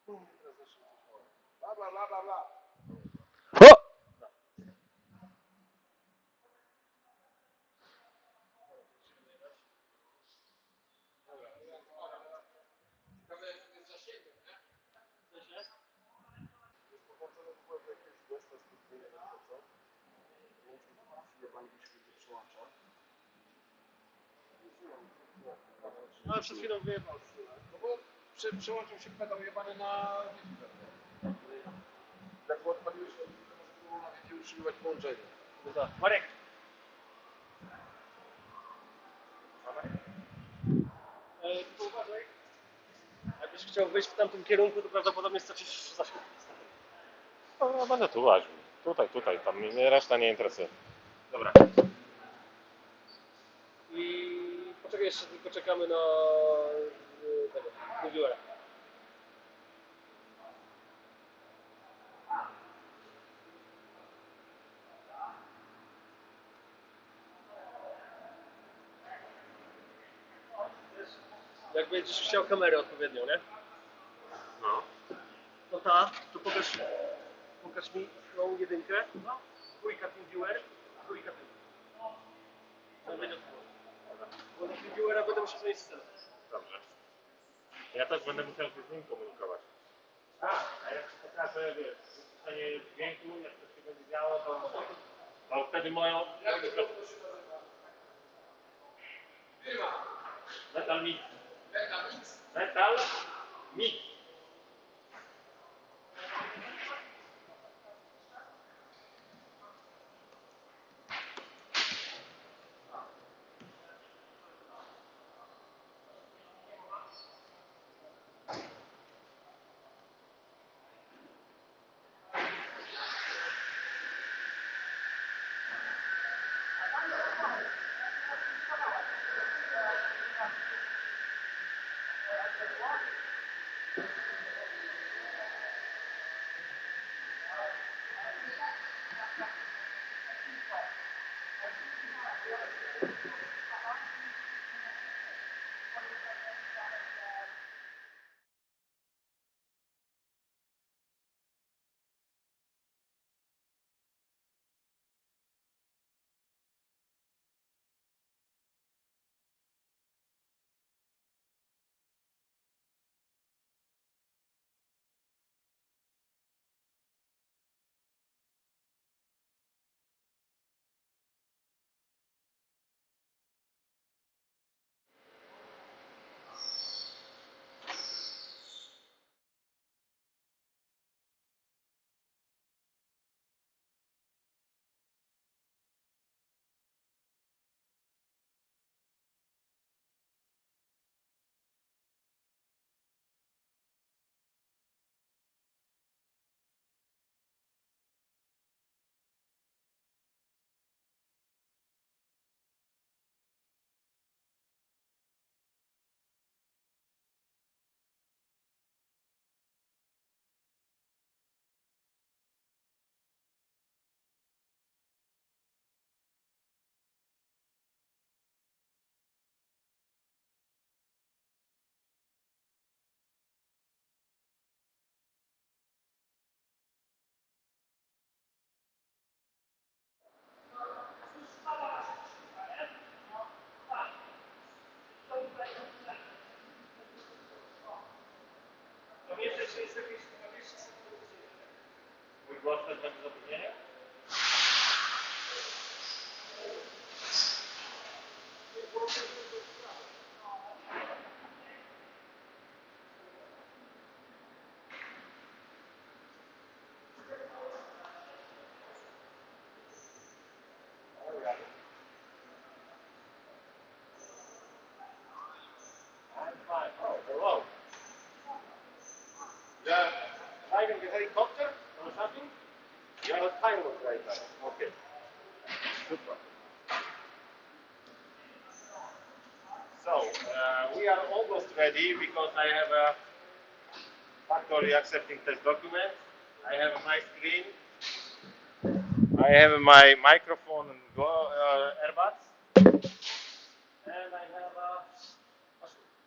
Bla, bla, bla, bla, bla. O! Ale przed chwilą wyjebał. No bo przełączył się pedał jebany na Wi-Fi. Jak odpaliłeś na Wi-Fi utrzymywać połączenie. No tak. Marek! Tylko uważaj. Jakbyś chciał wyjść w tamtym kierunku, to prawdopodobnie stracisz zasięg. No, będę tu łaził. Tutaj, tam mnie reszta nie interesuje. Dobra. I poczekaj, jeszcze tylko czekamy na tego, reviewera. Jak będziesz chciał kamerę odpowiednią, nie? No. To to pokaż mi tą jedynkę, dwójka TeamViewer, trójka tym. To będzie bo do TeamViewera będę musiał zmienić scenę. Dobrze. Ja też będę musiał się z nim komunikować. A jak się pokażę, wiesz, wypuszczenie dźwięku, jak to się będzie działo, to wtedy moją... Metal Mix. Metal Mix. we are almost ready because I have a factory accepting test document. I have my screen. I have my microphone and earbuds. And I have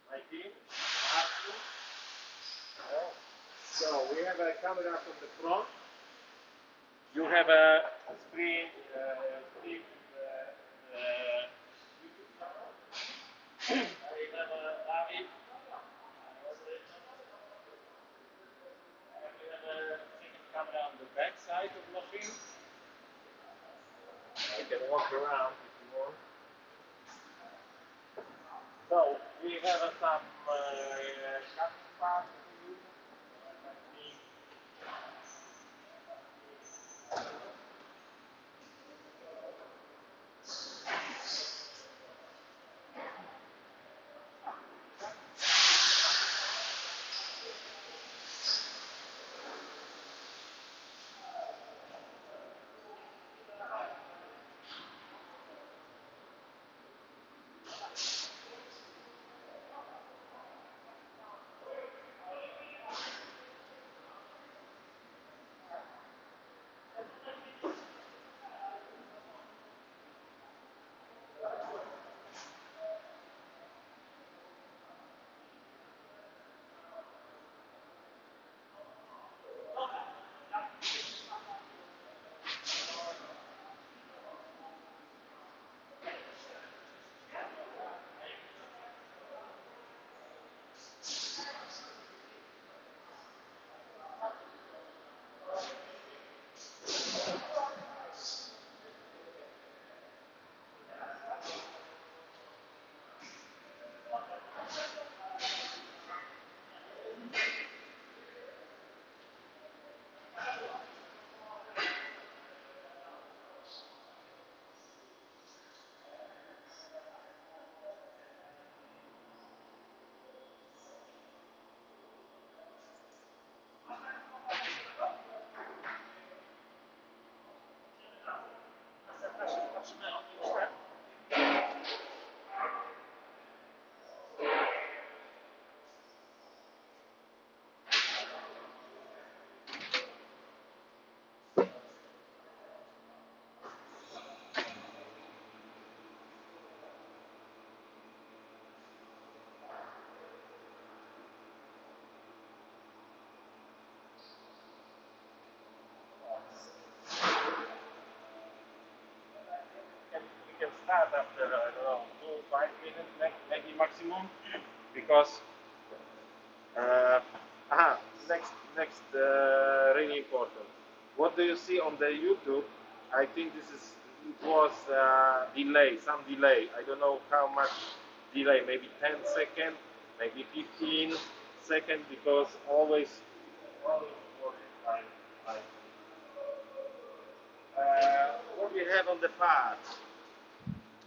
my team. So we have a camera from the front. You have a screen, YouTube camera. I have a David. And we have a second camera on the back side of the machine. I can walk around if you want. So we have some cutting parts to use. We can start after, I don't know, 2 5 minutes, maybe maximum, because next really important. What do you see on the YouTube? I think it was delay, some delay. I don't know how much delay, maybe 10 seconds, maybe 15 seconds, because always what we have on the part.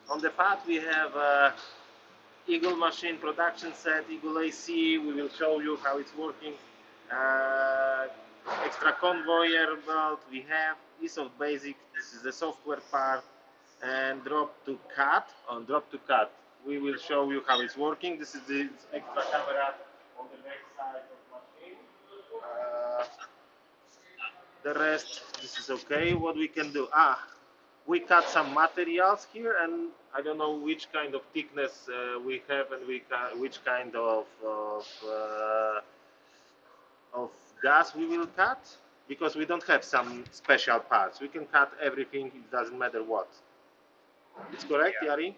On the part we have Eagle machine production set, Eagle AC. We will show you how it's working. Extra conveyor belt we have. EaseOff Basic. This is the software part. And drop to cut. On drop to cut, we will show you how it's working. This is the extra camera on the back side of the machine. The rest, this is okay. What we can do? We cut some materials here, and I don't know which kind of thickness we have, and which kind of gas we will cut, because we don't have some special parts. We can cut everything. It doesn't matter what. It's correct, yeah. Yari?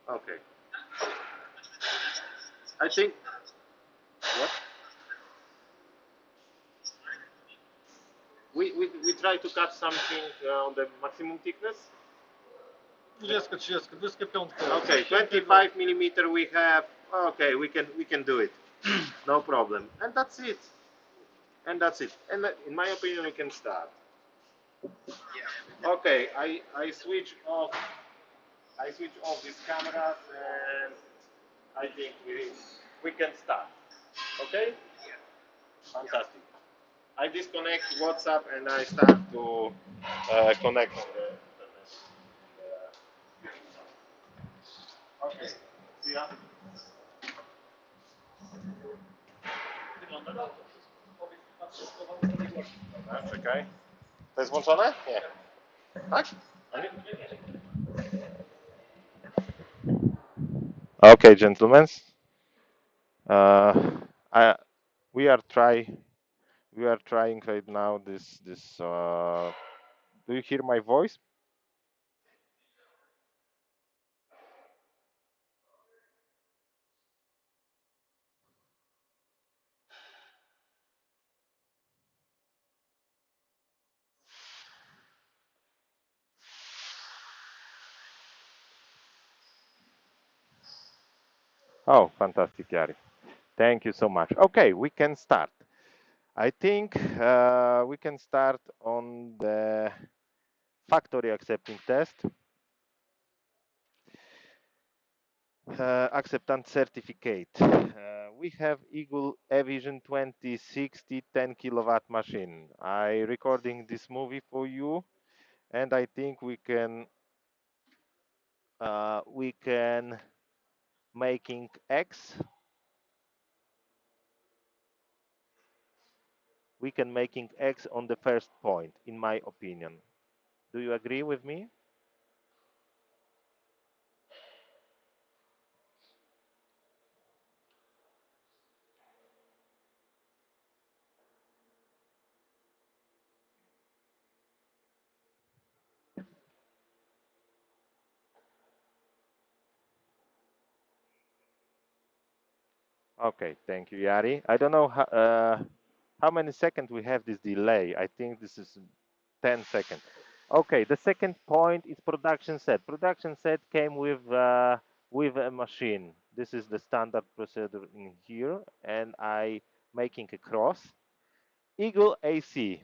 Okay. I think. What? We try to cut something on the maximum thickness. 25. Okay, 25 millimeter we have. Okay, we can do it. No problem. And that's it. And that's it. And in my opinion, we can start. Yeah. Okay, I switch off these cameras, and I think we can start. Okay? Yeah. Fantastic. I disconnect WhatsApp and I start to connect on the internet. Okay. See ya. Powiedz, patrzysz słowa, to najgłośniej. Dobra, czekaj. To jest włączone? Nie. Tak? Okay, gentlemen. Uh, I, we are trying right now this. Do you hear my voice? Oh, fantastic, Yari. Thank you so much. Okay, we can start. I think we can start on the factory accepting test. Acceptance certificate. We have Eagle Evision 2060 10 kilowatt machine. I recording this movie for you, and I think we can making X. We can making X on the first point, in my opinion. Do you agree with me? Okay, thank you, Yari. I don't know how many seconds we have this delay. I think this is 10 seconds. Okay, the second point is production set. Production set came with a machine. This is the standard procedure in here, and I making a cross. Eagle AC,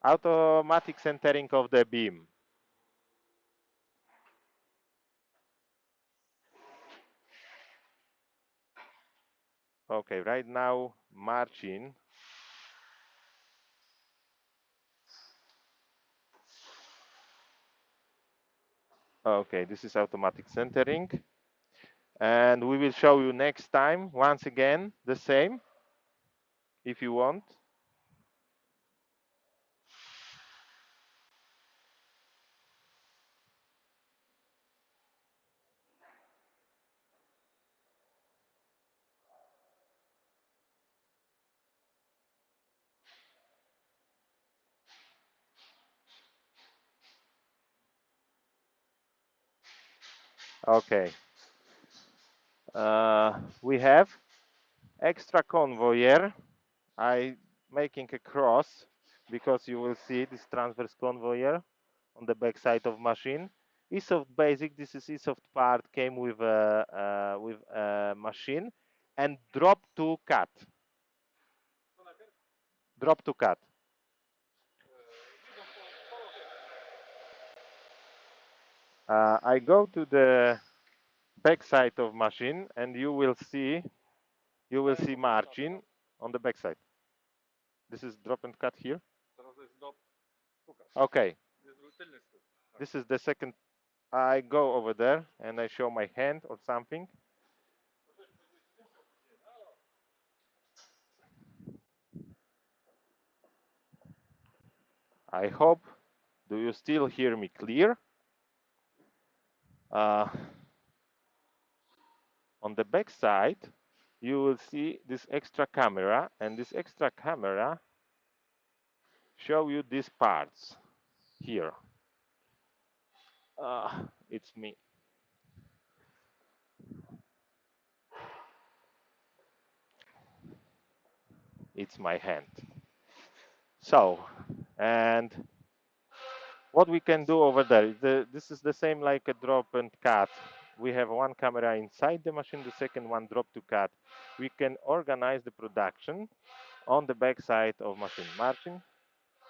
automatic centering of the beam. Okay, right now marching. Okay, this is automatic centering. And we will show you next time, once again, the same, if you want. Okay. We have extra convoyer. I making a cross because you will see this transverse convoyer on the back side of machine. eSoft Basic, this is eSoft part, came with a machine, and drop to cut. Drop to cut. I go to the back side of machine, and you will see margin on the back side. This is drop and cut here. Okay. This is the second. I go over there and I show my hand or something. I hope. Do you still hear me clear? On the back side, you will see this extra camera, and this extra camera show you these parts here. It's me. It's my hand. So, and what we can do over there, this is the same like a drop and cut. We have one camera inside the machine, the second one drop to cut. We can organize the production on the back side of machine. Martin,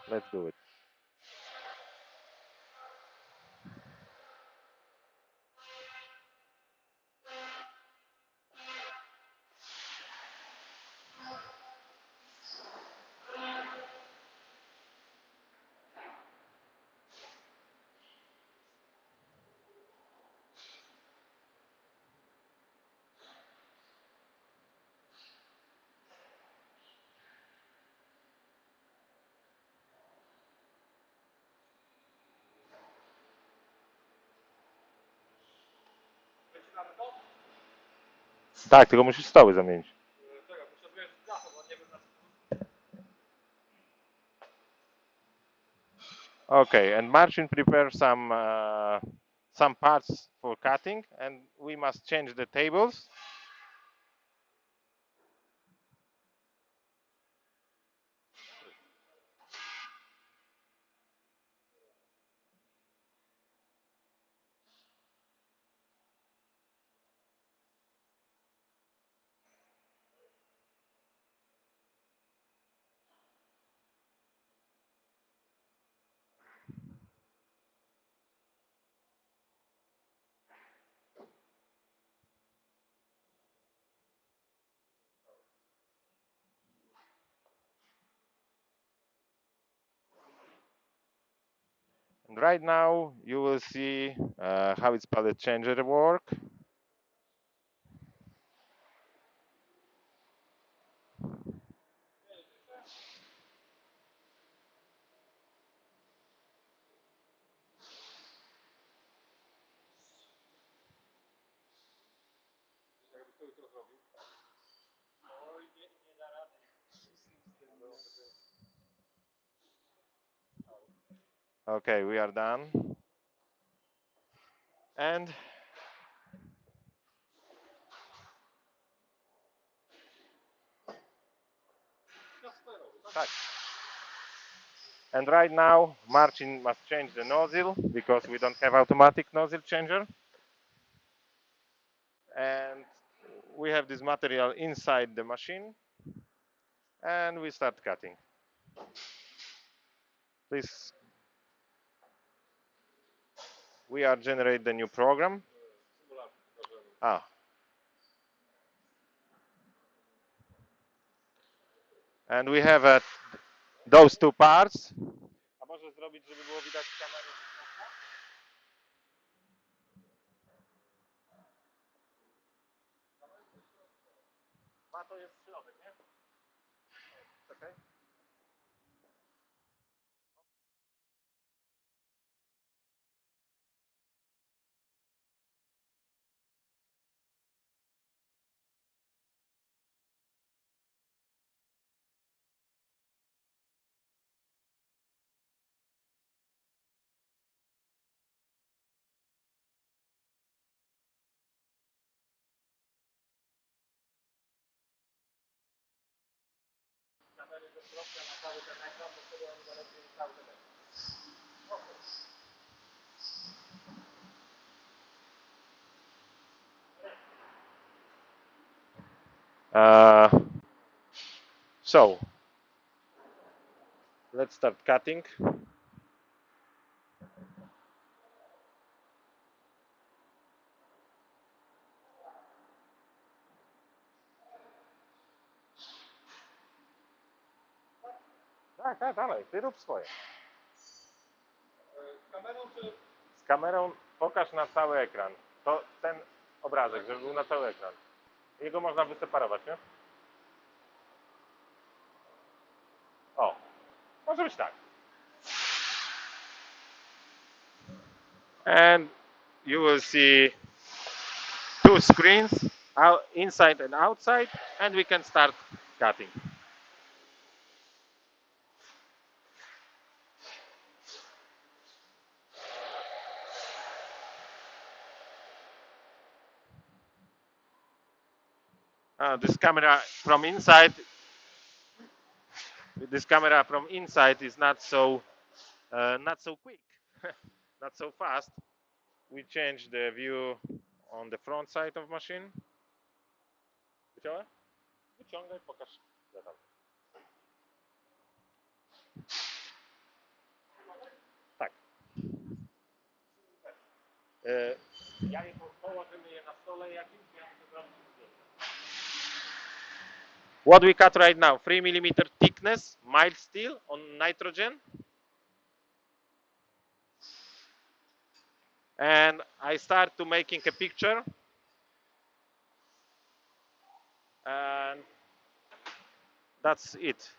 let's do it. Tak, tylko musisz stoły zamienić. Czego, potrzebujesz zachow, bo nie wiem na co. Okay, and Marcin prepare some parts for cutting, and we must change the tables. And right now you will see how its palette changer work. Okay, we are done. And tak. And right now Marcin must change the nozzle because we don't have automatic nozzle changer. And we have this material inside the machine, and we start cutting. Please, we are generate the new program. Ah. And we have those two parts. A może zrobić, żeby było widać kamerę? Ma to jest środek, nie? Okay. So let's start cutting. Tak, dalej, ty rób swoje. Z kamerą czy... Z kamerą pokaż na cały ekran. To ten obrazek, żeby był na cały ekran. Jego można wyseparować, nie? O, może być tak. And you will see two screens, inside and outside, and we can start cutting. This camera from inside is not so quick, not so fast. We change the view on the front side of machine. Wyciągaj, pokaż. Tak. Położymy je na stole jakimś, ja muszę zrobić zdjęcie. What we cut right now, 3 mm thickness, mild steel on nitrogen. And I start to making a picture. And that's it.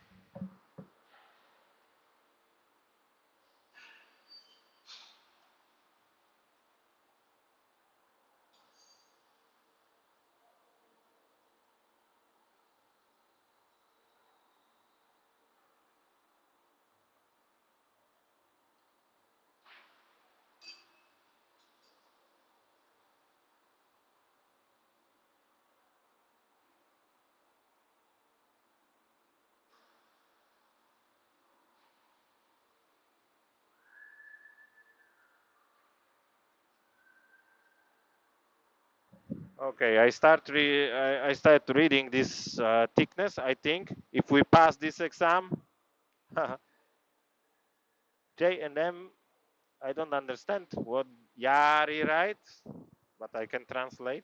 Okay, I start reading this thickness. I think if we pass this exam, J and M, I don't understand what Yari writes, but I can translate.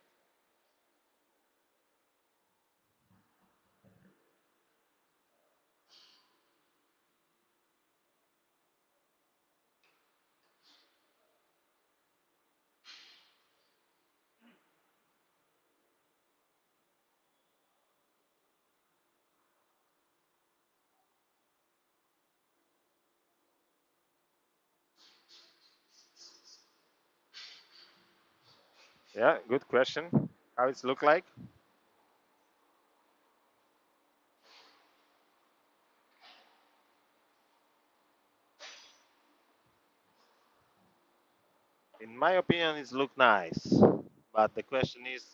Yeah, good question. How it's look like? In my opinion, it look nice, but the question is,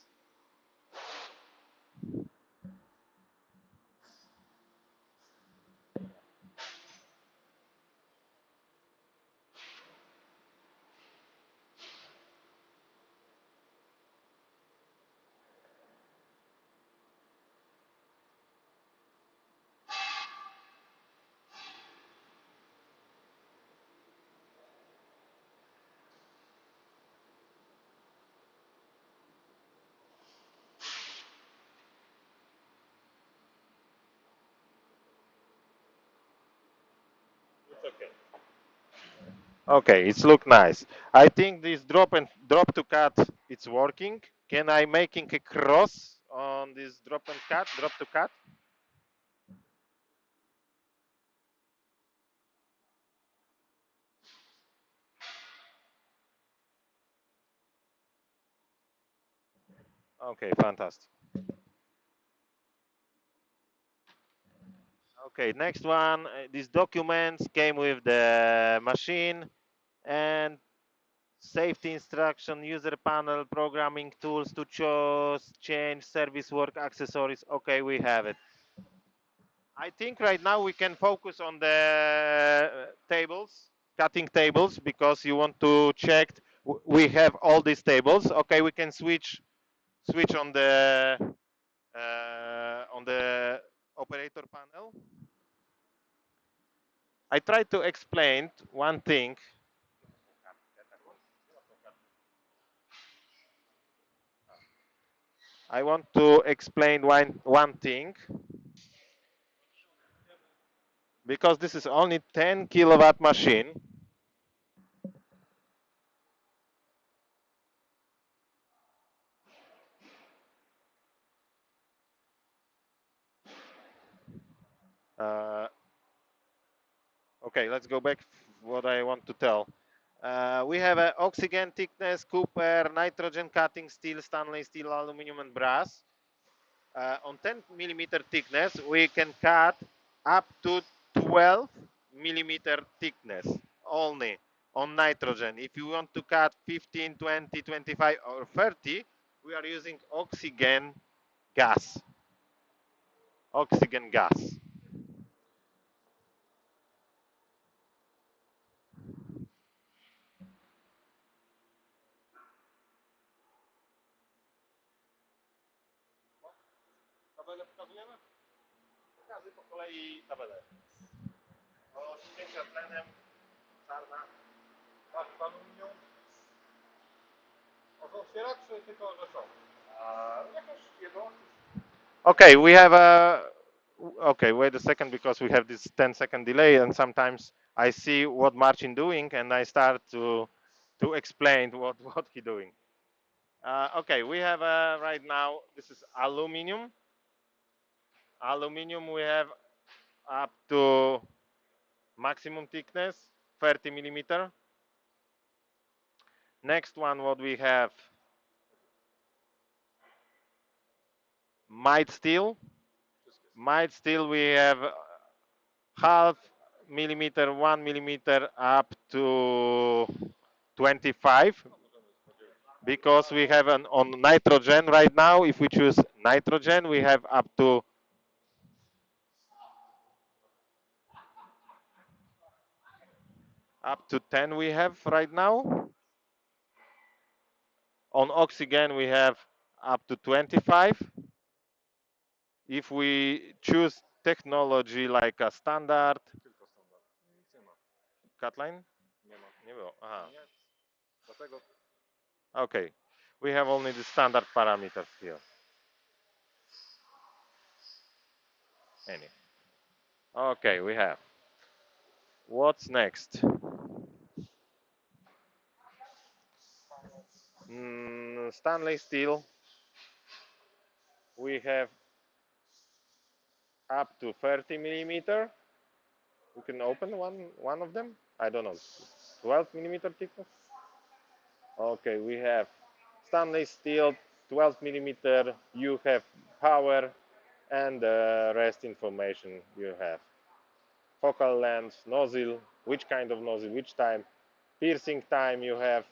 it's okay. Okay, it's look nice. I think this drop to cut it's working. Can I making a cross on this drop to cut? Okay, fantastic. Okay, next one. These documents came with the machine and safety instruction, user panel, programming tools to choose, change, service work, accessories. Okay, we have it. I think right now we can focus on the tables, cutting tables, because you want to check. We have all these tables. Okay, we can switch on the operator panel. I try to explain one thing. I want to explain one thing because this is only 10 kilowatt machine. Uh, okay, let's go back what I want to tell. We have a oxygen thickness, copper, nitrogen cutting steel, stainless steel, aluminum, and brass. On 10 millimeter thickness, we can cut up to 12 millimeter thickness only on nitrogen. If you want to cut 15, 20, 25, or 30, we are using oxygen gas. Oxygen gas. Tabelę pokazujemy? Pokazuj po kolei tabelę. O ścięcia tlenem, czarna. Tak, aluminium. Można otwierać, czy tylko, że są? Jakoś jedno. Okay, we have a. Okay, wait a second because we have this 10-second delay, and sometimes I see what Marcin doing, and I start to explain what he doing. Okay, we have right now. This is aluminum. Aluminum we have up to maximum thickness 30 millimeter. Next one, what we have, mild steel. Mild steel we have half millimeter, 1 millimeter up to 25, because we have an on nitrogen right now. If we choose nitrogen, we have up to 10 we have right now. On oxygen we have up to 25. If we choose technology like a standard Tylko standard. Nic nie ma. cutline, Nie ma. nie było. Aha. Nie. Dlatego Okay, we have only the standard parameters here. Any. Okay, we have. What's next? Stainless steel. We have up to 30 millimeter. We can open one of them. I don't know. 12 millimeter thickness. Okay, we have stainless steel, 12 millimeter. You have power, and the rest information you have. Focal length, nozzle, which kind of nozzle, which time, piercing time you have,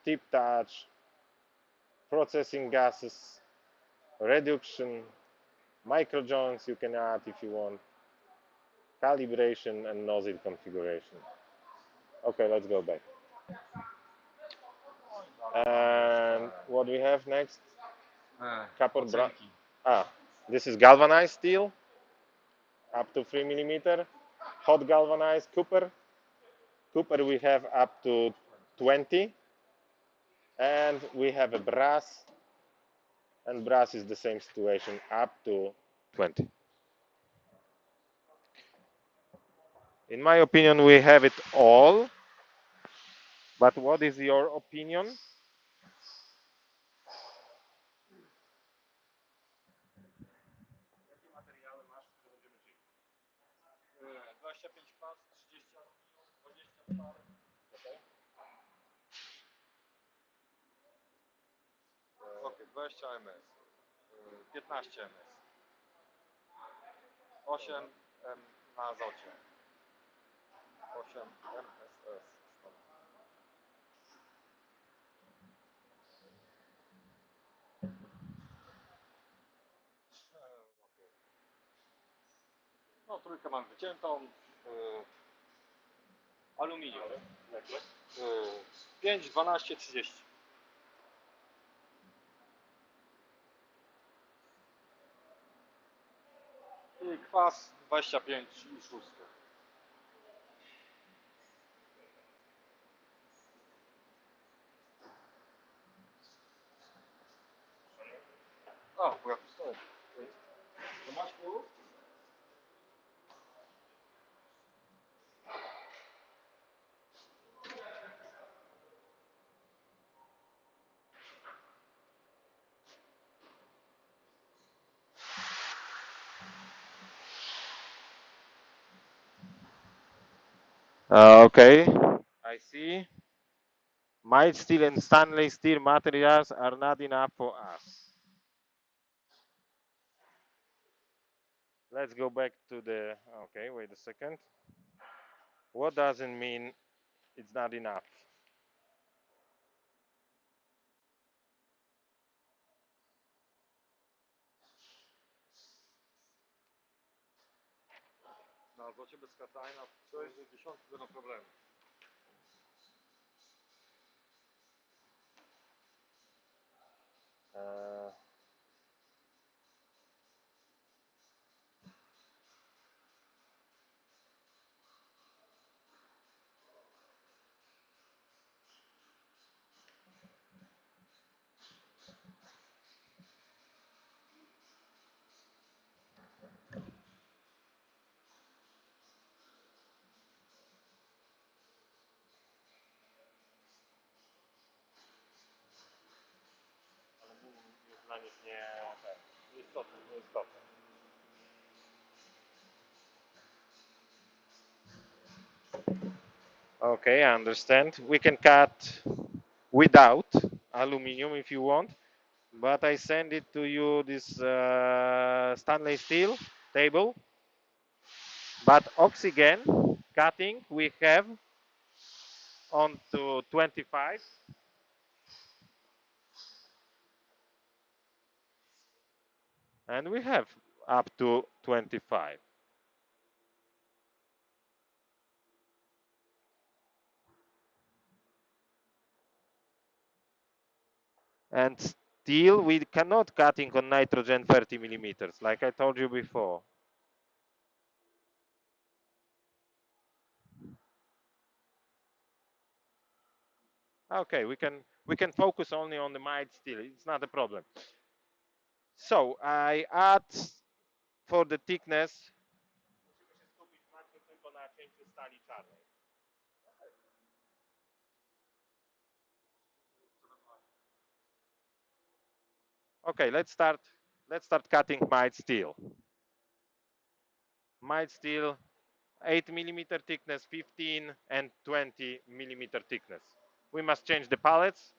tip touch, processing gases, reduction, micro joints you can add if you want, calibration and nozzle configuration. Okay, let's go back. And what we have next? Copper ocenki. This is galvanized steel, up to 3 millimeter. Hot galvanized copper. Copper we have up to 20. And we have a brass. And brass is the same situation, up to 20. In my opinion, we have it all. But what is your opinion? Jakie materiały masz, które będziemy czynić? 25 pas, 30 aluminium, 20 stal. Ok, 20 ms, 15 ms, 8 m na azocie, 8 MSS. No, trójkę mam wyciętą. Aluminium. 5, 12, 30. I kwas 25 i 6. A, bo ja tu stoję. To masz tu? Okay, I see. Mild steel and stainless steel materials are not enough for us. Let's go back to the. Okay, wait a second. What doesn't mean it's not enough? Na azocie bez katajna to jest dziesiątki będą problemy. Uh, Dla nich nieistotne, nieistotne. okay, I understand. We can cut without aluminum if you want, but I send it to you this stainless steel table. But oxygen cutting we have on to 25. And we have up to 25. And steel, we cannot cutting on nitrogen 30 millimeters, like I told you before. Okay, we can focus only on the mild steel. It's not a problem. So I add for the thickness. Okay, let's start. Let's start cutting mild steel. Mild steel, 8 millimeter thickness, 15 and 20 millimeter thickness. We must change the pallets.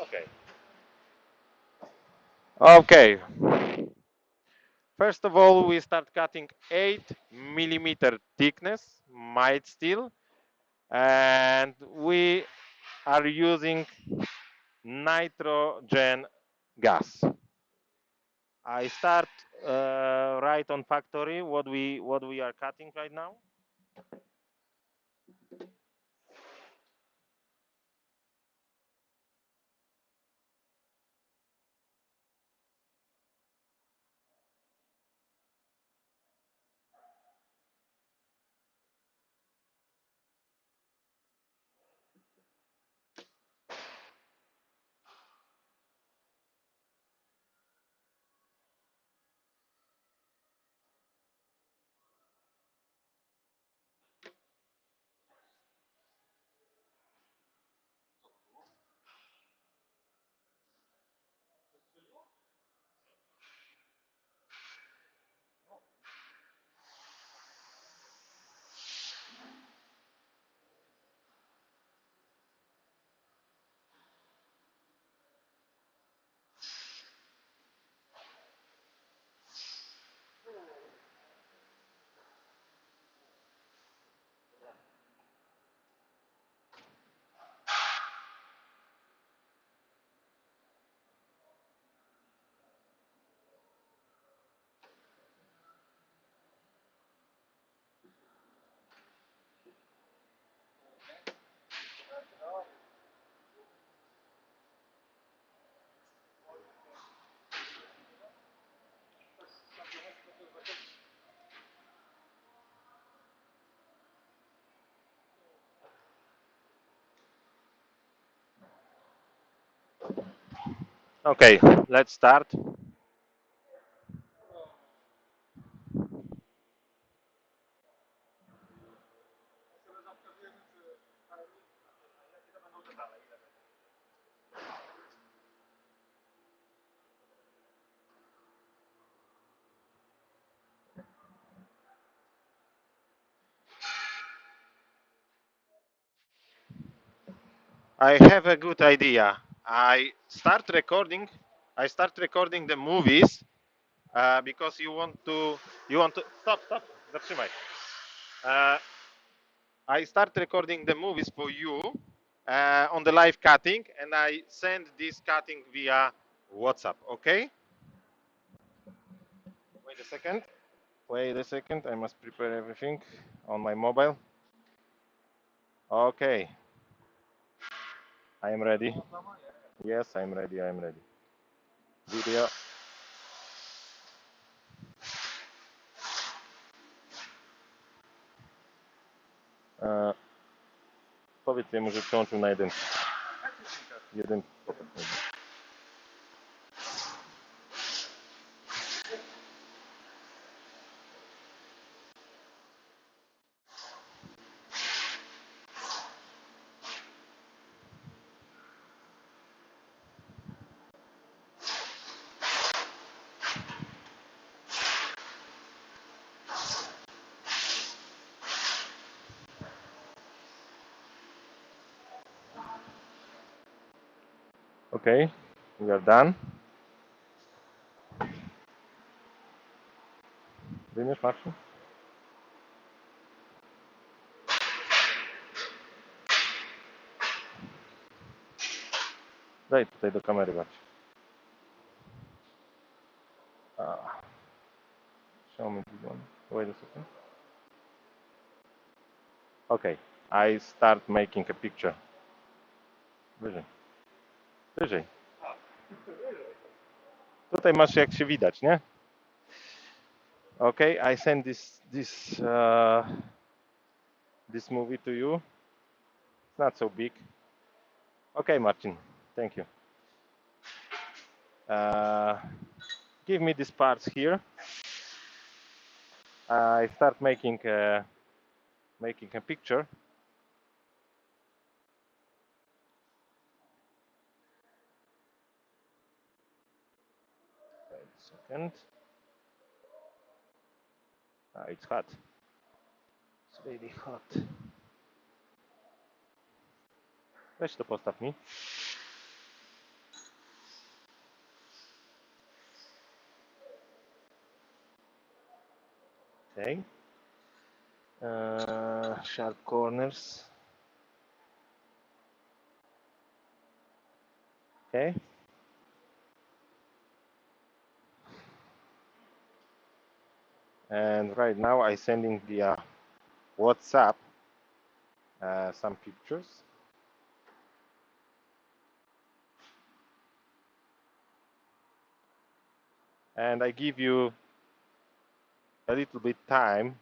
Okay. Okay. First of all, we start cutting 8 millimeter thickness mild steel, and we are using nitrogen gas. I start right on factory what we are cutting right now. Okay, let's start. I have a good idea. I start recording the movies because you want to stop, zatrzymaj. Uh, I start recording the movies for you on the live cutting, and I send this cutting via WhatsApp. Okay? Wait a second. Wait a second. I must prepare everything on my mobile. Okay. I am ready. Yes, I'm ready. I'm ready. Video. Uh, Powiedz jemu, że przełączył na jeden. Jeden kopek. Okay, we are done. Wymiesz, Marcin? Daj tutaj do kamery, Marcin. Show me this one. Wait a second. Okay, I start making a picture. Wyżej. Wyżej. Tutaj masz jak się widać, nie? Okay, I send this movie to you. It's not so big. Okay, Martin, thank you. Give me these parts here. I start making a picture. Wait a second. It's hot. It's really hot. Weź to postaw mi. Okay. Sharp corners. Okay. And right now I sending via WhatsApp some pictures. And I give you a little bit time.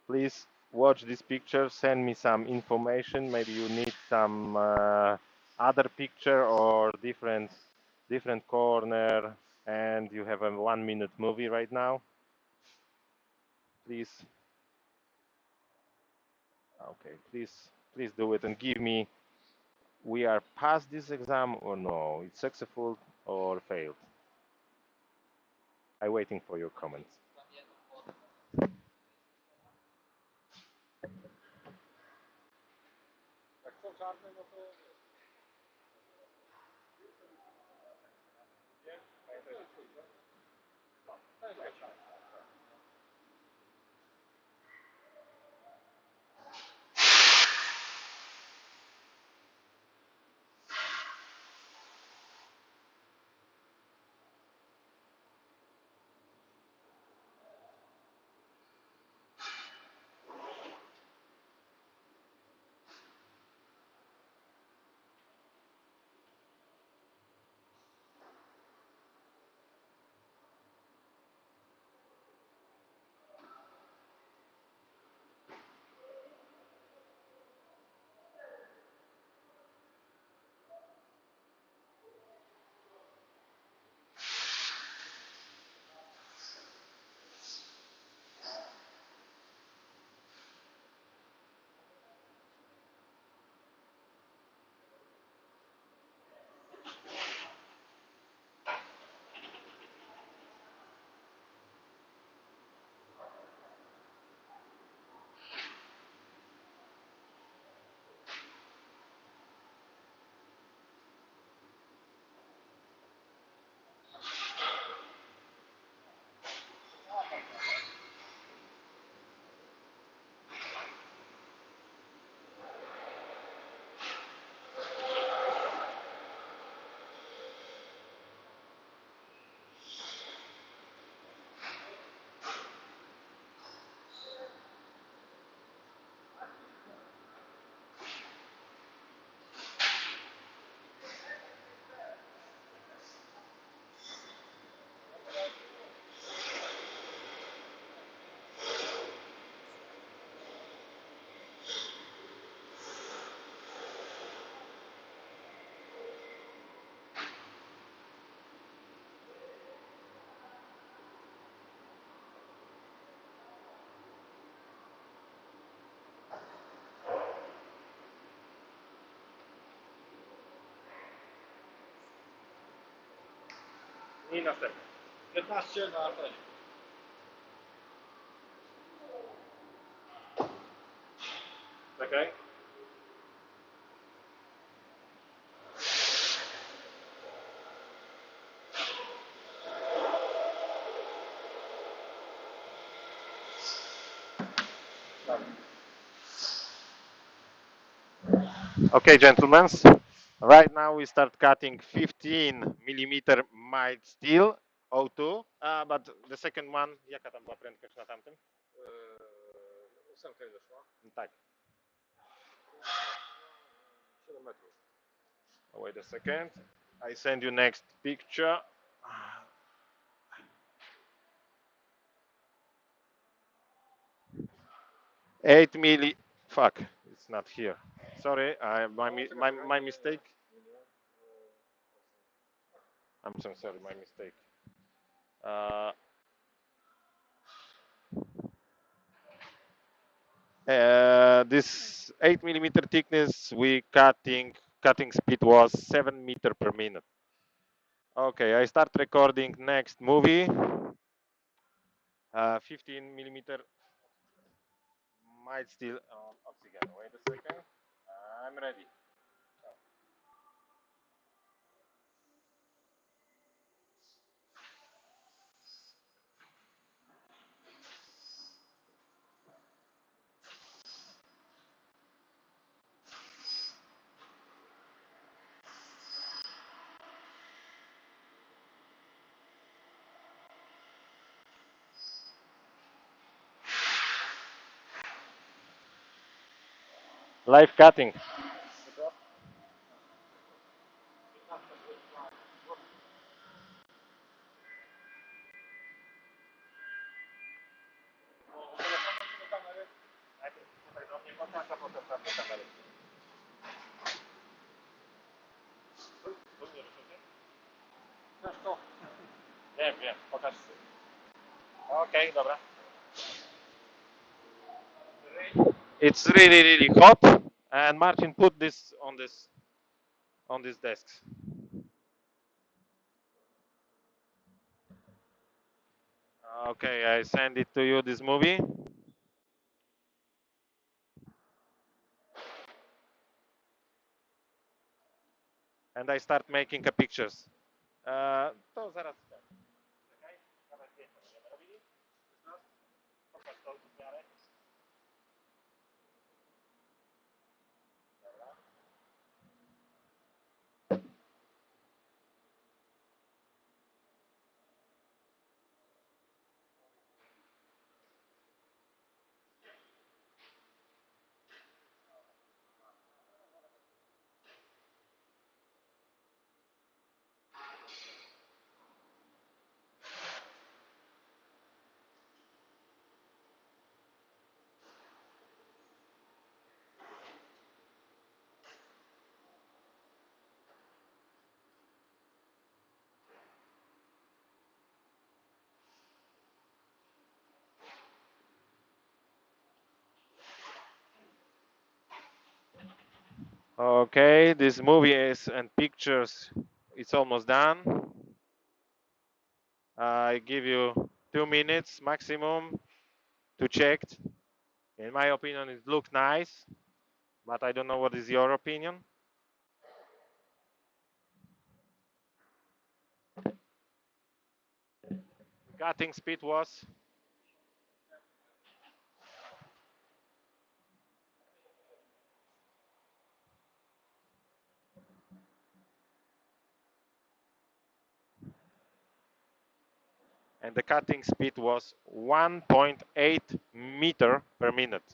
Please watch this picture, send me some information. Maybe you need some other picture or different corner, and you have a 1 minute movie right now. Please. Okay, please do it and give me, we are past this exam or no, it's successful or failed. I'm waiting for your comments. Jak są czarne, no to... I następny. 15 na ten. Czekaj. Okay, gentlemen. Right now we start cutting 15 millimeter mild steel O2, but the second one, jaka tam była prędkość na tamtym? 8 doszła. Tak. 7 metrów. Wait a second. I send you next picture. 8 milli. Fuck, it's not here. Sorry, my mistake. I'm so sorry, my mistake. This 8 millimeter thickness, cutting speed was 7 meter per minute. Okay, I start recording next movie. 15 millimeter mild steel oxygen. Wait a second. I'm ready. Live cutting. Najpierw tutaj do mnie pokaż, a potem tam do kamery. Znasz to? Wiem, pokaż. Okay, dobra. It's really hot, and Martin put this on these desks. Okay, I send it to you this movie. And I start making a pictures. To zaraz. Czekaj, nawet zdjęcia będziemy robili. Pokaż to w miarę. Dobra. Okay, this movie is and pictures. It's almost done. I give you 2 minutes maximum to check. In my opinion, it looks nice, but I don't know what is your opinion. Cutting speed was and the cutting speed was 1.8 meter per minute.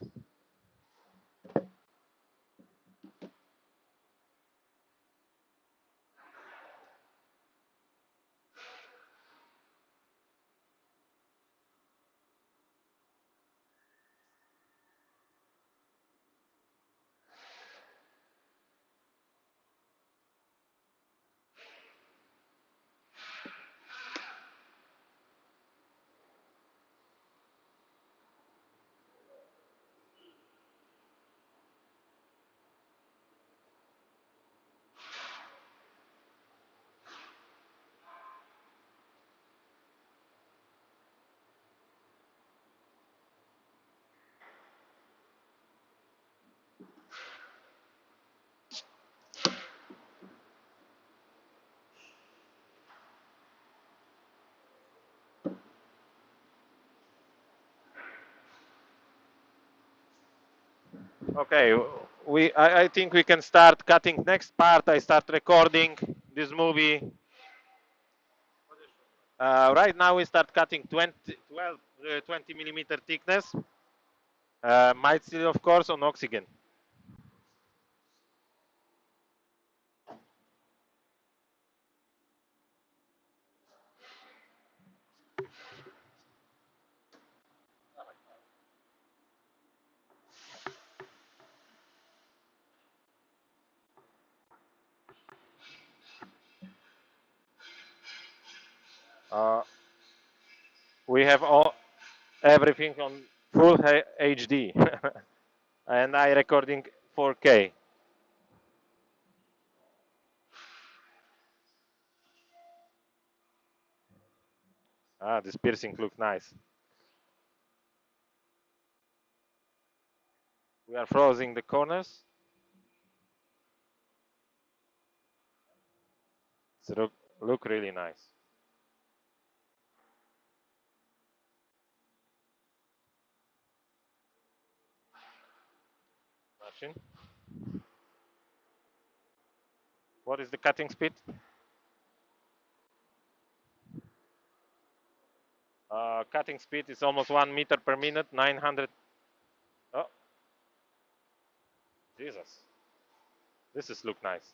Okay, I think we can start cutting next part. I start recording this movie. Right now we start cutting 20 millimeter thickness. Might still, of course, on oxygen. Uh, we have everything on full HD, and I recording 4K. Ah, this piercing look nice. We are frozen the corners. It look really nice. Machine. What is the cutting speed? Cutting speed is almost 1 meter per minute, 900. Oh, Jesus. This is look nice.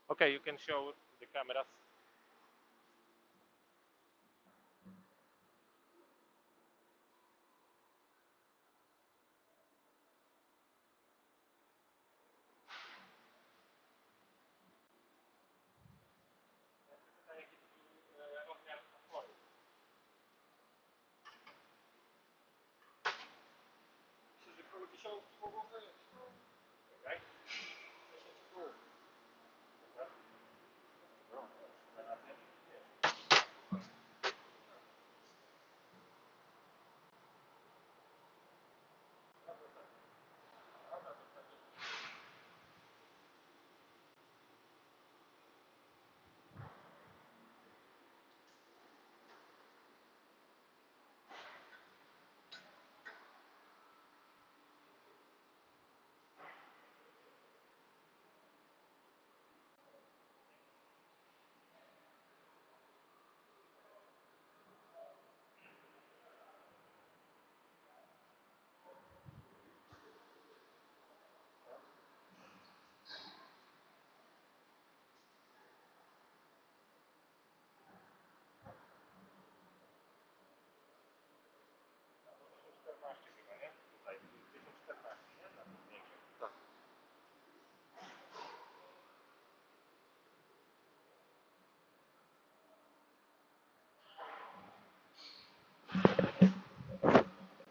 Okay, you can show the cameras.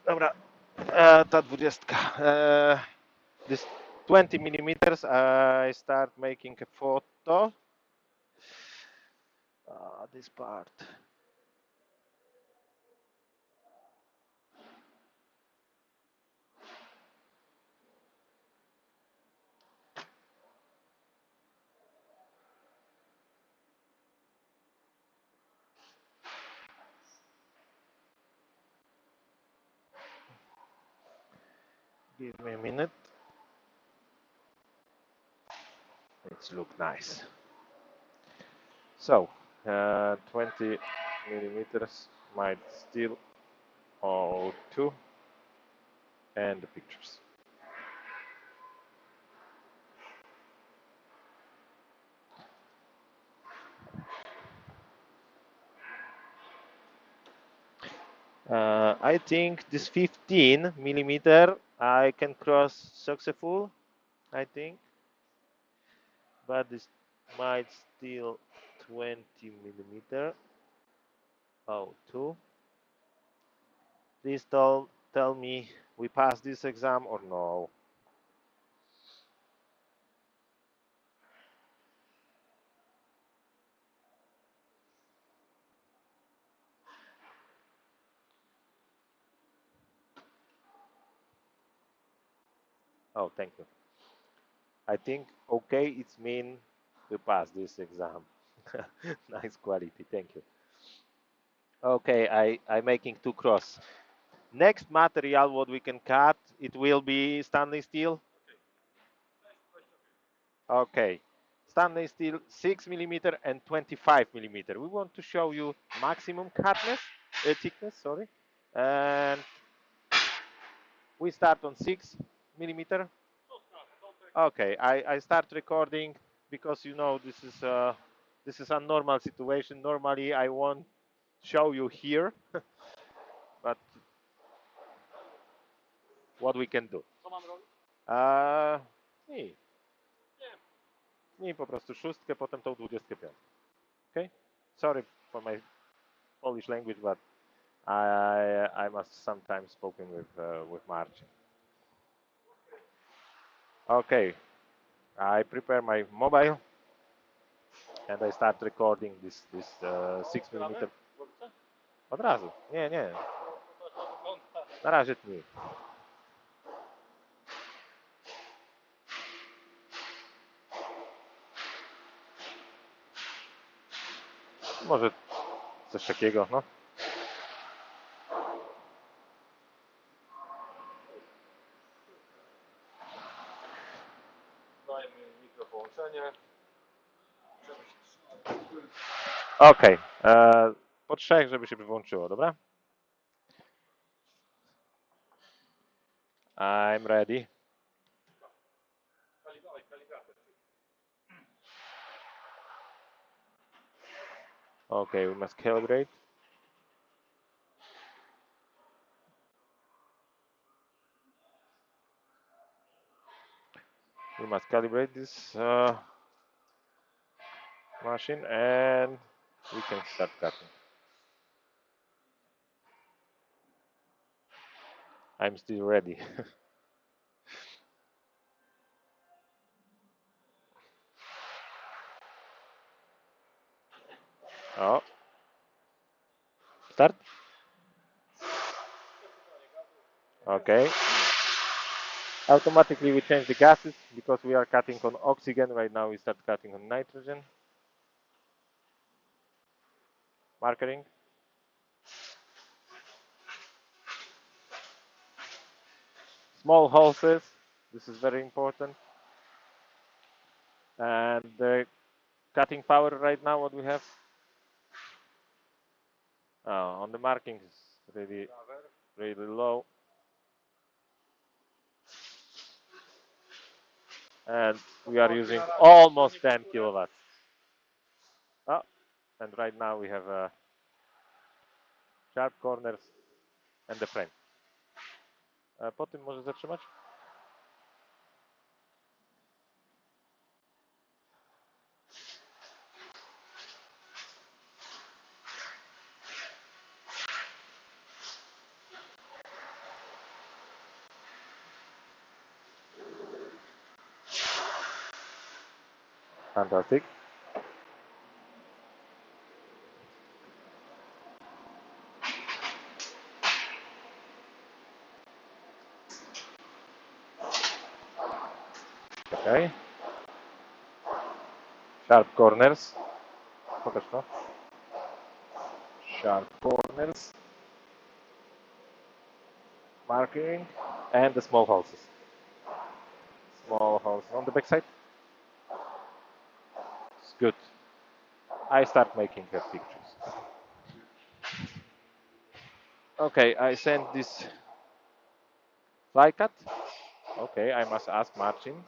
Dobra, ta 20. This 20 millimeters, I start making a photo. This part. Give me a minute. It's look nice. So, 20 millimeters might still O2 and the pictures. I think this 15 millimeter I can cross successful, I think, but this might still 20 millimeter O2. Please tell me we pass this exam or no. Oh, thank you. I think okay, it's mean we pass this exam. Nice quality, thank you. Okay, I making two cross. Next material what we can cut, it will be stainless steel. Okay, stainless steel 6 millimeter and 25 millimeter. We want to show you maximum thickness, sorry, and we start on 6 millimeter. Okay, I start recording because you know this is a normal situation. Normally I won't show you here, but what we can do. Co mam robić? Nie, Nie. nie po prostu szóstkę, potem tą 25. Okay? Sorry for my Polish language, but I must sometimes spoken with Marcin. Okay, I prepare my mobile and I start recording this 6 millimeter. Głowice? Od razu. Nie, nie. No to wygląda. Na razie tnij. Może coś takiego, no. Dajmy mikropołączenie. Okej. Po 3, żeby się włączyło, dobra? I'm ready. Kalibrator. Okay, we must calibrate. We must calibrate this machine and we can start cutting. I'm still ready. Oh. Start. Okay. Automatically we change the gases because we are cutting on oxygen. Right now we start cutting on nitrogen. Markering. Small hoses. This is very important. And the cutting power right now, what we have? On the markings, really, really low. And we are using almost 10 kilowatts. Oh, and right now we have sharp corners and the frame. Po tym może zatrzymać? Fantastic. Okay. Sharp corners. Pokaż to. Sharp corners. Marking. And the small houses. Small house on the back side. It's good. I start making pictures. Okay, I send this fly cut. Okay, I must ask Marcin.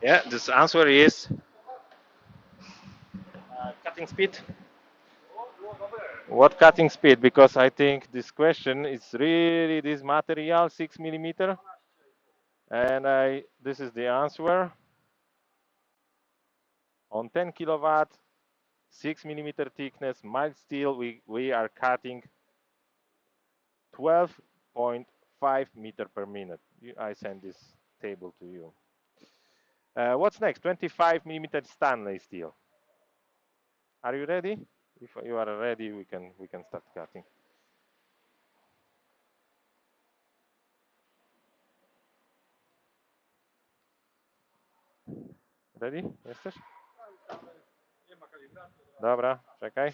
Yeah, this answer is cutting speed. What cutting speed? Because I think this question is really this material 6 mm, and this is the answer on 10 kilowatt, 6 mm thickness mild steel. We are cutting 12.5 meter per minute. I send this table to you. What's next? 25 mm stainless steel. Are you ready? If you are ready, we can start cutting. Ready? Jesteś? Dobra, czekaj.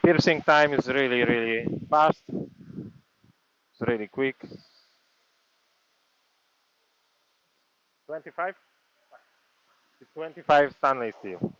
Piercing time is really fast. It's really quick. 25? It's 25 stainless steel.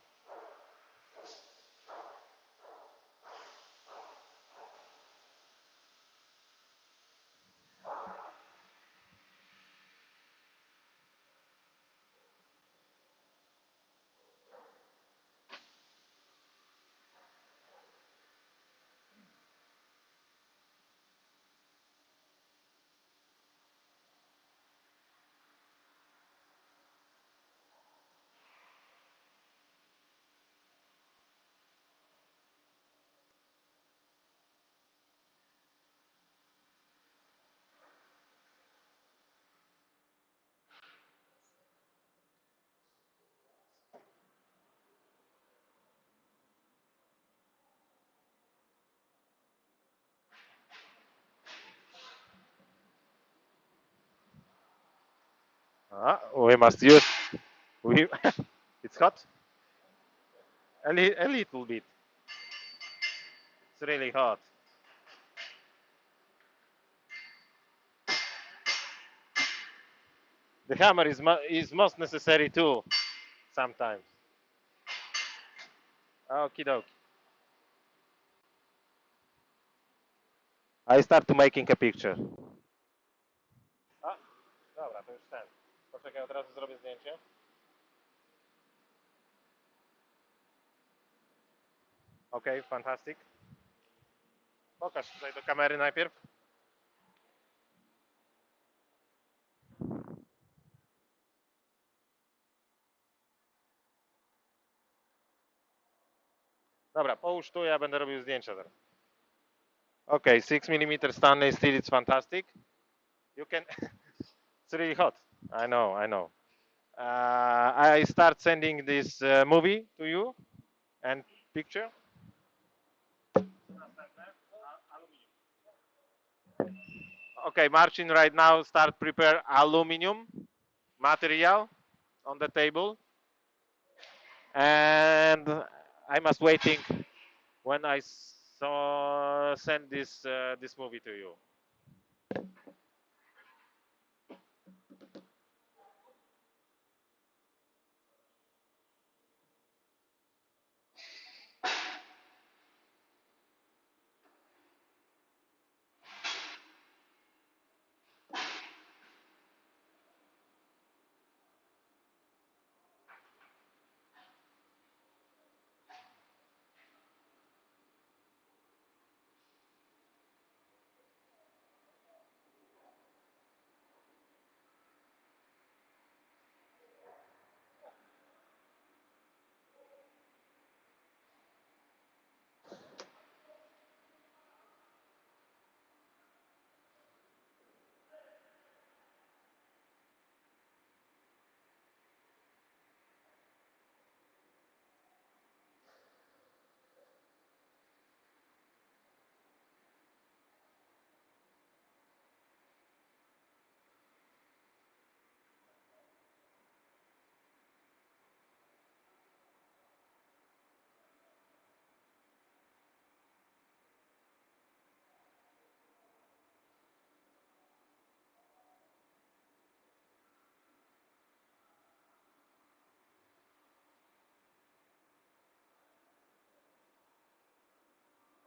We must use. We. It's hot. A little bit. It's really hot. The hammer is most necessary too. Sometimes. Okie dokie. I start to making a picture. Dobra, to już ten. Poczekaj, od razu zrobię zdjęcie. Okej, fantastic. Pokaż tutaj do kamery najpierw. Dobra, połóż tu, ja będę robił zdjęcia teraz. Okay, 6 mm stainless steel, it's fantastic. You can, it's really hot. I know. I start sending this movie to you and picture. Okay, Marcin, right now start prepare aluminum material on the table. and I must waiting when I send this movie to you.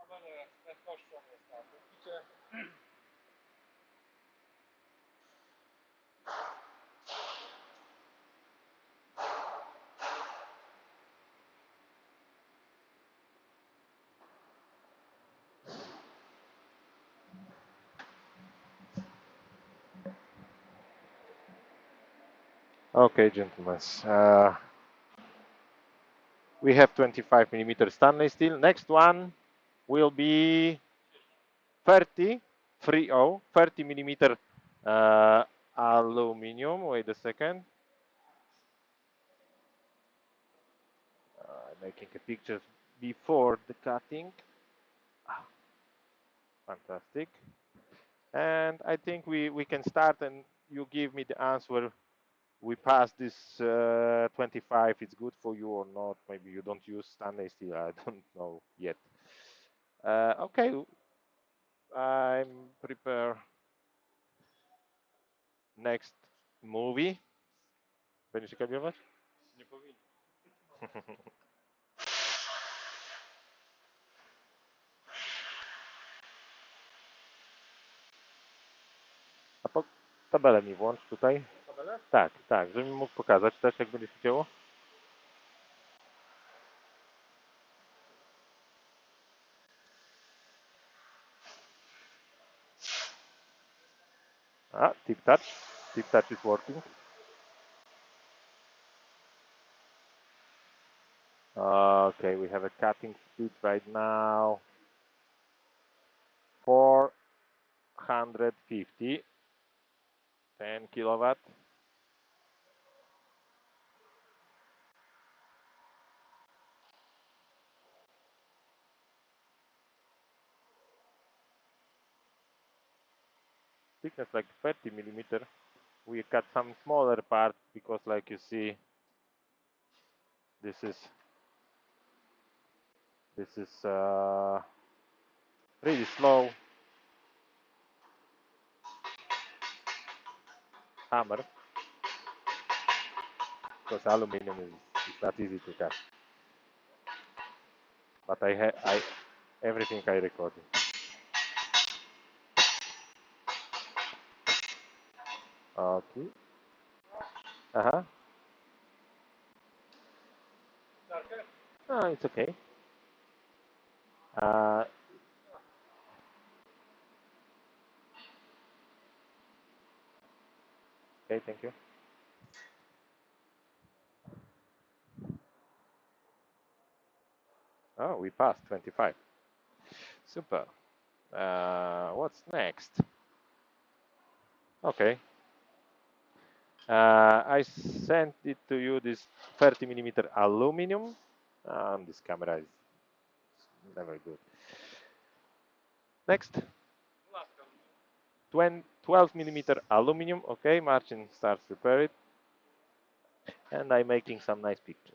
Kamerę z prędkością jest na pulpicie. Okay, gentlemen. We have 25 millimeter stainless steel. Next one will be 30 millimeter aluminum. Wait a second. Making a picture before the cutting. Fantastic. And I think we can start and you give me the answer. We pass this 25, it's good for you or not. Maybe you don't use stainless steel, I don't know yet. Okay, I'm prepare next movie. Będziesz się kabiować? Nie powinien. A tabelę mi włącz tutaj. Tabelę? Tak, tak, żebym mógł pokazać też, jak będzie się działo. Tip touch. Tip touch is working. Okay, we have a cutting speed right now. 450. 10 kilowatt. Thickness like 30 millimeter. We cut some smaller parts because, like you see, this is really slow hammer because aluminum is not easy to cut. But I everything I recorded. Okay. Darkę? Oh, it's okay. Uh, okay, thank you. Oh, we passed 25. Super. What's next? Okay. I sent it to you, this 30 millimeter aluminum. This camera is never good. Next. Laska. 12 millimeter aluminum. Okay, Marcin starts to prepare it. And I'm making some nice pictures.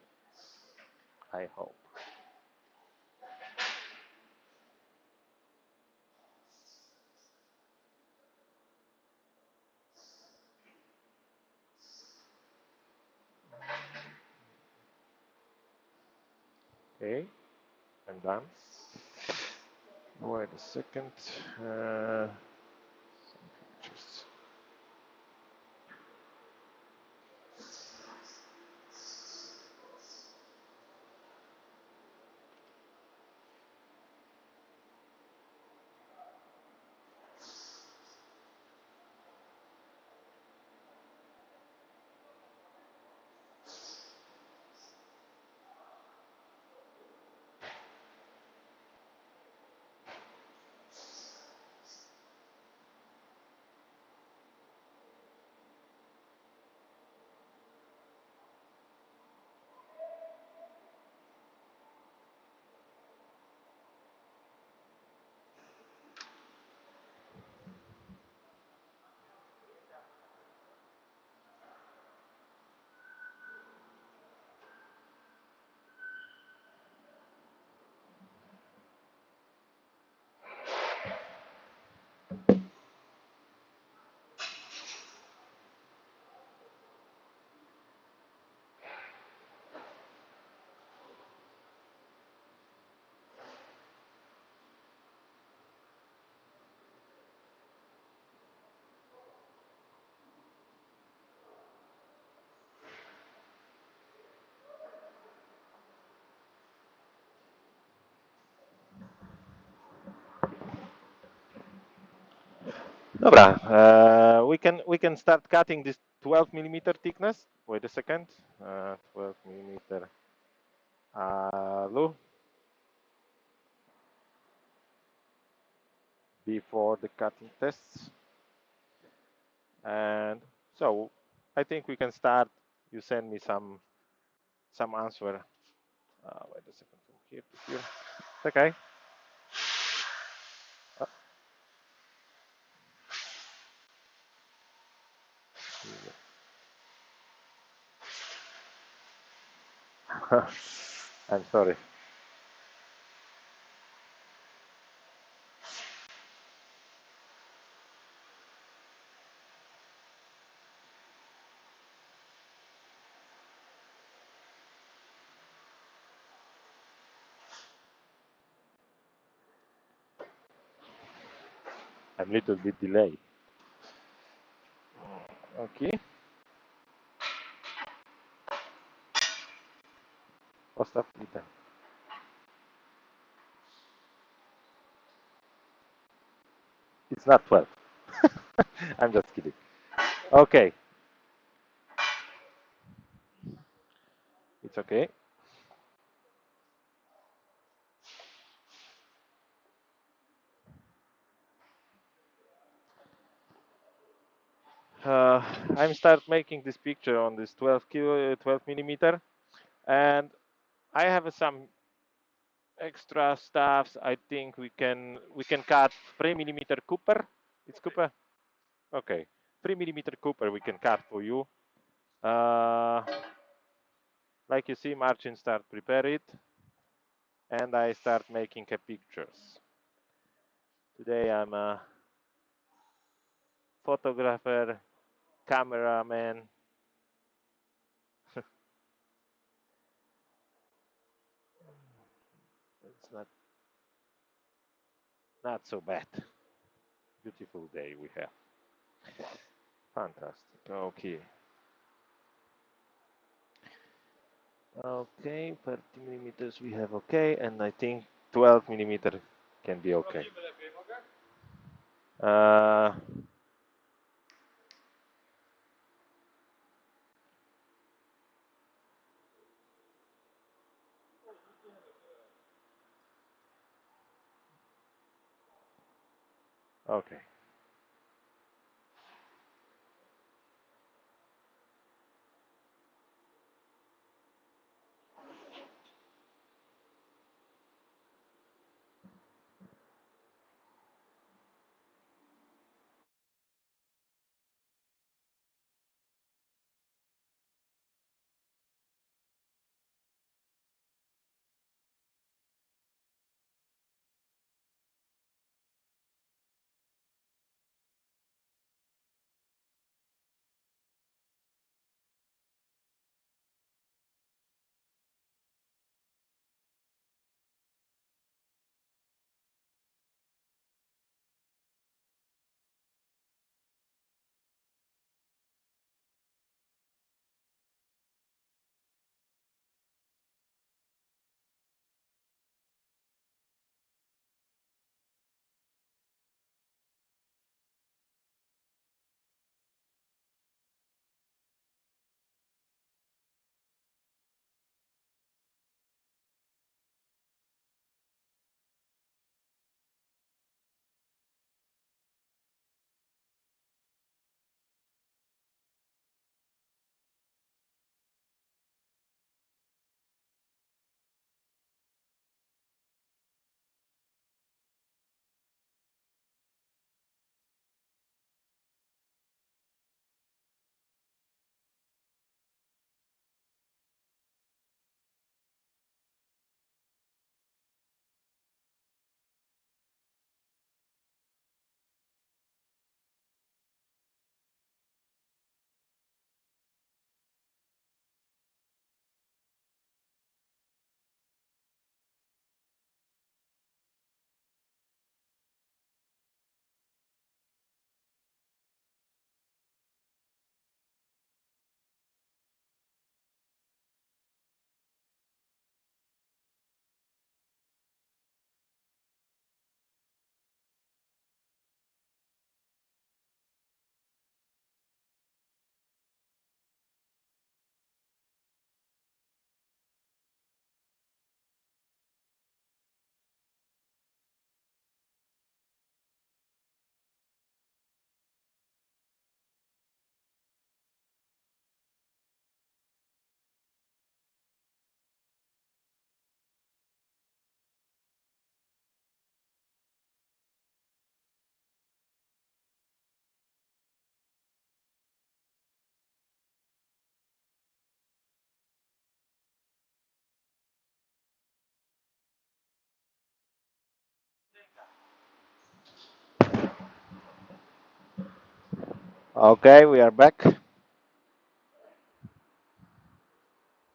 I hope. Okay, I'm done. Wait a second. Some pictures. Dobra, we can start cutting this 12 millimeter thickness. Wait a second. 12 millimeter alu before the cutting tests. And so I think we can start. You send me some answer. Wait a second, from here to here. Okay. I'm sorry. I'm a little bit delayed. Okay. Postaw i ten. It's not 12. I'm just kidding. Okay. It's okay. I'm start making this picture on this 12 millimeter, and I have some extra stuffs. I think we can cut 3 millimeter Cooper. It's Cooper. Okay, 3 millimeter Cooper we can cut for you. Like you see, Marcin start prepare it, and I start making pictures. Today I'm a photographer, cameraman. It's not so bad. Beautiful day we have. Fantastic. Okay. Okay, 30 millimeters we have okay, and I think 12 millimeter can be okay. Uh, okay. Okay, we are back.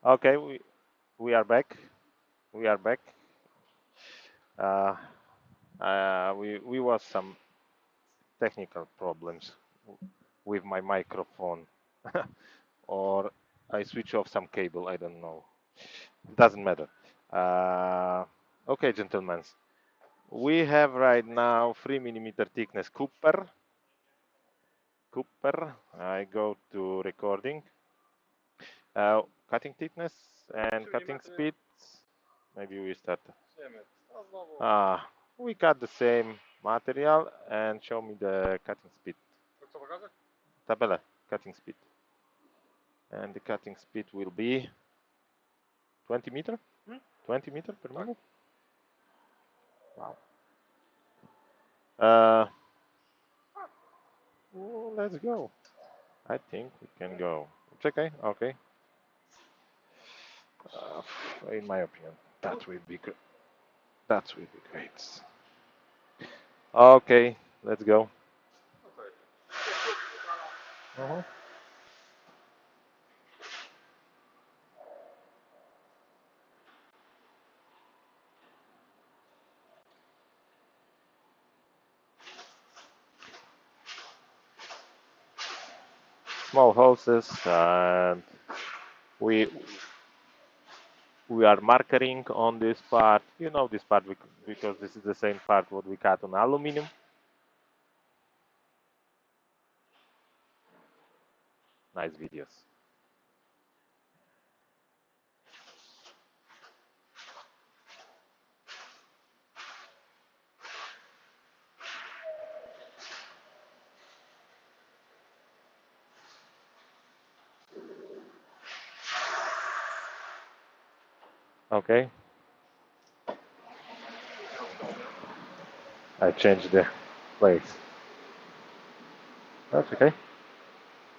Okay, we are back. We are back. We was some technical problems with my microphone, or I switch off some cable. I don't know. Doesn't matter. Okay, gentlemen. We have right now 3 mm thickness Cooper. I go to recording. Cutting thickness and cutting speed. Maybe we start. A znowu. We cut the same material and show me the cutting speed. To co pokazać? Tabela, cutting speed. And the cutting speed will be 20 meter? 20 meter per minute? Wow. Well, let's go. I think we can go. It's okay, okay. In my opinion, that will be good. That will be great. Okay, let's go. Uh-huh. Small houses, and we we are markering on this part. You know this part because this is the same part what we cut on aluminum. Nice videos. Okay. I changed the place. That's okay.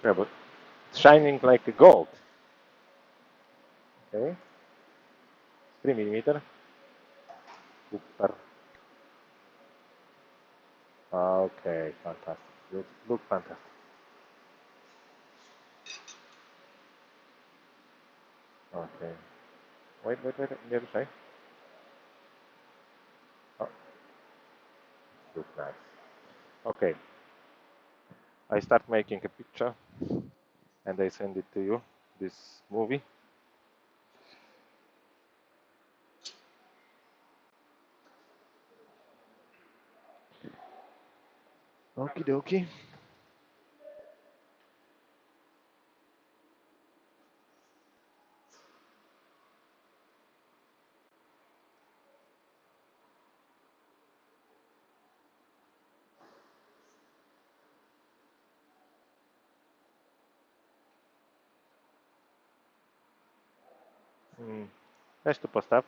Yeah, but it's shining like a gold. Okay. 3 mm. Super. Okay, fantastic. Look fantastic. Okay. Wait. The other side. Oh, look nice. Okay. I start making a picture and I send it to you. This movie. Okie dokie. Weź tu postaw.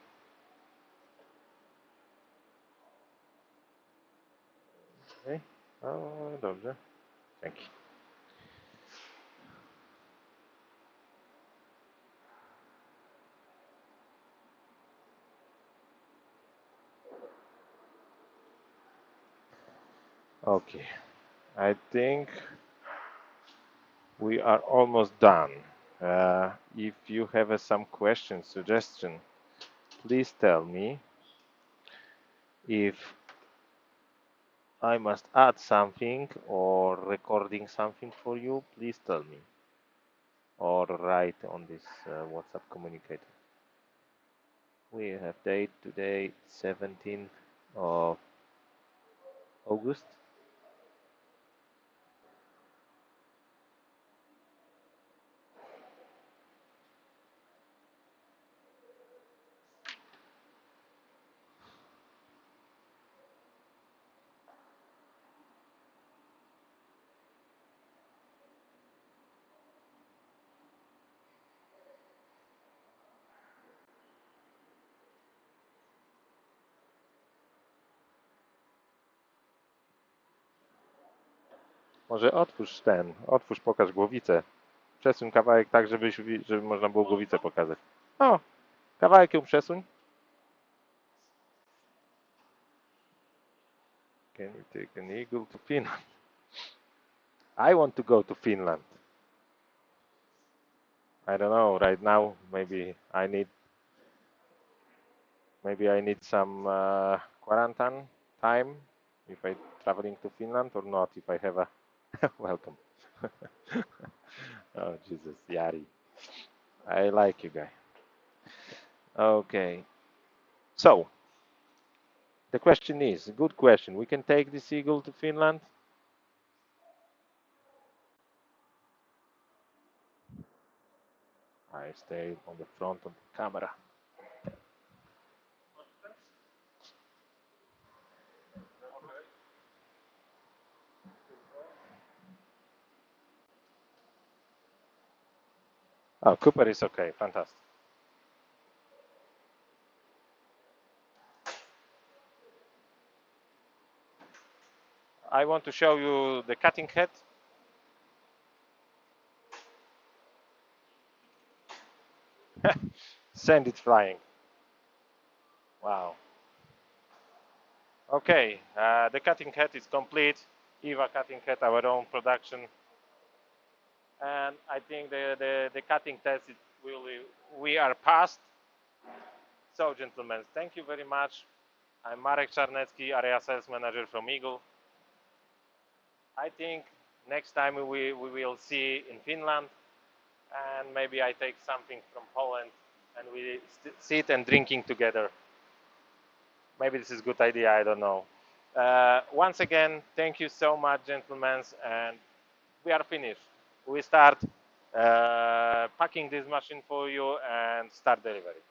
Okay. O, dobrze. Dzięki. Okay. I think we are almost done. If you have some questions, suggestion, please tell me. If I must add something or recording something for you, please tell me. Or write on this WhatsApp communicator. We have date today, 17th of August. Może otwórz, pokaż głowicę. Przesuń kawałek tak, żeby można było głowicę pokazać. O, kawałek ją przesuń. Can you take an eagle to Finland? I want to go to Finland. I don't know right now. Maybe I need some quarantine time if I traveling to Finland or not. If I have a welcome. Oh Jesus, Yari. I like you guy. Okay. So the question is, a good question. We can take this eagle to Finland. I stay on the front of the camera. Oh, Cooper is okay. Fantastic. I want to show you the cutting head. Send it flying. Wow. Okay, the cutting head is complete. EVA cutting head, our own production. And I think the cutting test, we are passed. So, gentlemen, thank you very much. I'm Marek Czarnecki, Area Sales Manager from Eagle. I think next time we will see in Finland, and maybe I take something from Poland and we sit and drinking together. Maybe this is a good idea, I don't know. Once again, thank you so much, gentlemen, and we are finished. We start packing this machine for you and start delivery.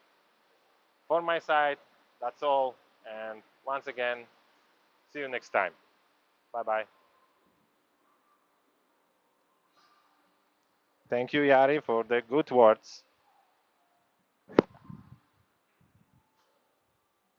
For my side, that's all, and once again, see you next time. Bye-bye. Thank you, Yari, for the good words.